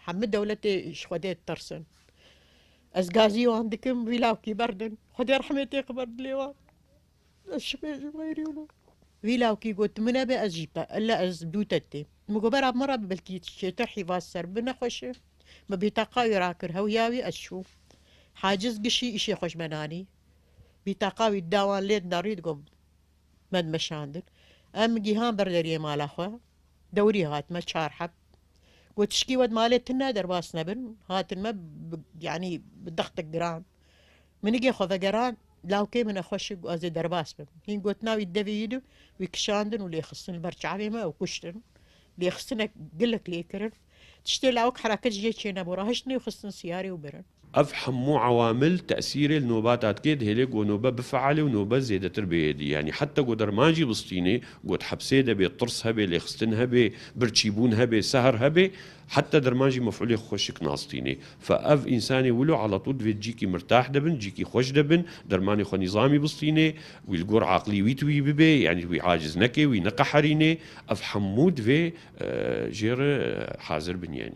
حمد دولتي إيش خديت ترسن أزقازي عندكم ويلاوكي بردن خدي رحمتي قبر دليوان الشبيج غيريونا ويلاوكي قلت من أبي أجيبها إلا أز دوتتي مقبرة مرة بلكيت الشيتر حفاظ سر بنا خوش ما بيتاقا يراكر هوياوي أشوف حاجز قشي إشي خوش مناني بيتاقاوي الداوان ليد ناريد قم مد مشاندن أم جيهان بردريه مال أخوة دوري هات ما تشارحب وتشكي ود مالت النادر باس نبن هات ما يعني بالضغط الجران من يجي خذ جران لاو كي من أخش أزي درباس بم هين قلت ناوي الدفيدو ويكشاندن واللي يخصن برشعبي ما وكشتن اللي يخصنك قلك ليكرن تشتي لاوك حركة جيتشي نبوراهشني وخصن سياري وبرن أفهم مو عوامل تأثير النوبات أكيد هيك ونوبة بفعل ونوبة زيادة تربية يعني حتى قدر ما جي بسطيني قد حبسيدة بيطرس هبي ليخستن هبي برتشيبون هبي سهر هبي حتى درماجي مفعولي خوشك ناصتيني فأف إنساني ولو على طول في جيكي مرتاح دبن جيكي خوش دبن درماني خو نظامي بسطيني والقور عقلي ويتوي ببي يعني وي عاجز نكي وينقى حريني أف حمود في جير حاضر بن يعني